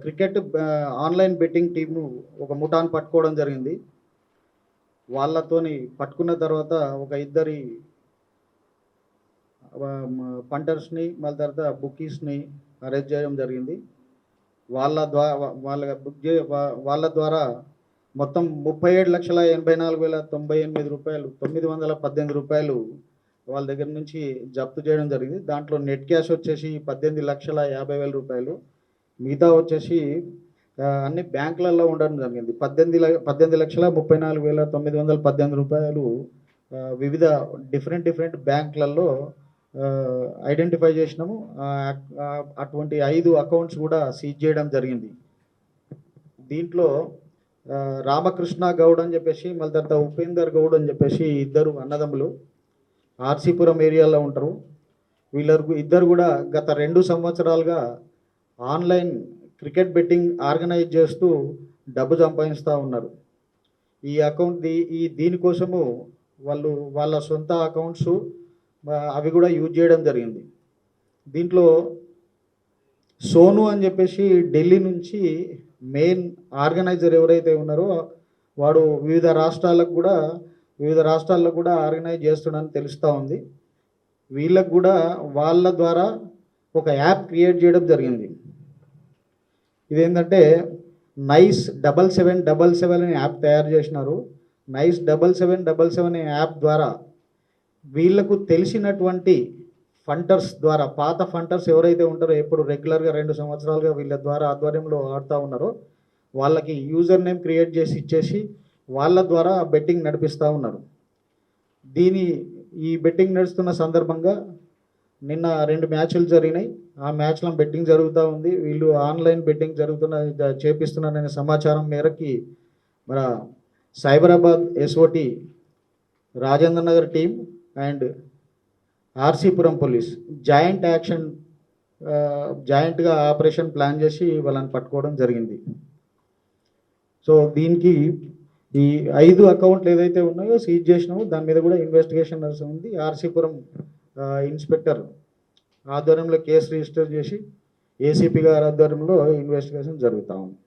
Cricket online betting టీంను ఒక ముఠాను పట్టుకోవడం జరిగింది. వాళ్ళతోని పట్టుకున్న తర్వాత ఒక ఇద్దరి పంటర్స్ని మళ్ళీ తర్వాత బుక్కీస్ని అరెస్ట్ చేయడం జరిగింది. వాళ్ళ ద్వారా మొత్తం 37,84,098 రూపాయలు 918 రూపాయలు వాళ్ళ దగ్గర నుంచి జప్తు చేయడం జరిగింది. దాంట్లో నెట్ క్యాష్ వచ్చేసి 18,50,000 రూపాయలు, మిగతా వచ్చేసి అన్ని బ్యాంకులలో ఉండడం జరిగింది. 18,34,918 రూపాయలు వివిధ డిఫరెంట్ బ్యాంకులలో ఐడెంటిఫై చేసినాము. అటువంటి 5 అకౌంట్స్ కూడా సీజ్ చేయడం జరిగింది. దీంట్లో రామకృష్ణ గౌడ్ అని చెప్పేసి మళ్ళీ తర్వాత ఉపేందర్ గౌడ్ అని చెప్పేసి ఇద్దరు అన్నదమ్ములు ఆర్సీపురం ఏరియాలో ఉంటారు. ఇద్దరు కూడా గత 2 సంవత్సరాలుగా ఆన్లైన్ క్రికెట్ బెట్టింగ్ ఆర్గనైజ్ చేస్తూ డబ్బు సంపాదిస్తూ ఉన్నారు. దీనికోసము వాళ్ళ సొంత అకౌంట్స్ అవి కూడా యూజ్ చేయడం జరిగింది. దీంట్లో సోను అని చెప్పేసి ఢిల్లీ నుంచి మెయిన్ ఆర్గనైజర్ ఎవరైతే ఉన్నారో వాడు వివిధ రాష్ట్రాల్లో కూడా ఆర్గనైజ్ చేస్తున్నాడని తెలుస్తూ ఉంది. వీళ్ళకు కూడా వాళ్ళ ద్వారా ఒక యాప్ క్రియేట్ చేయడం జరిగింది. ఇదేంటంటే నైస్ 7777 అనే యాప్ తయారు చేసినారు. నైస్ 7777 అనే యాప్ ద్వారా వీళ్ళకు తెలిసినటువంటి ఫంటర్స్ ద్వారా, పాత ఫంటర్స్ ఎవరైతే ఉంటారో ఎప్పుడు రెగ్యులర్గా 2 సంవత్సరాలుగా వీళ్ళ ద్వారా ఆధ్వర్యంలో ఆడుతూ ఉన్నారో వాళ్ళకి యూజర్ నేమ్ క్రియేట్ చేసి ఇచ్చేసి వాళ్ళ ద్వారా బెట్టింగ్ నడిపిస్తూ ఉన్నారు. ఈ బెట్టింగ్ నడుస్తున్న సందర్భంగా నిన్న 2 మ్యాచ్లు జరిగినాయి. ఆ మ్యాచ్లో బెట్టింగ్ జరుగుతూ ఉంది. వీళ్ళు ఆన్లైన్ బెట్టింగ్ చేపిస్తున్నారనే సమాచారం మేరకి మన Cyberabad SOT Rajendra Nagar team and RC Puram police జాయింట్గా ఆపరేషన్ ప్లాన్ చేసి వాళ్ళని పట్టుకోవడం జరిగింది. సో దీనికి ఈ 5 అకౌంట్లు ఏదైతే ఉన్నాయో సీజ్ చేసినామో దాని మీద కూడా ఇన్వెస్టిగేషన్ ఉంది. ఆర్సీపురం ఇన్స్పెక్టర్ ఆధ్వర్యంలో కేసు రిజిస్టర్ చేసి ఏసీపీ గారి ఆధ్వర్యంలో ఇన్వెస్టిగేషన్ జరుగుతూ ఉంది.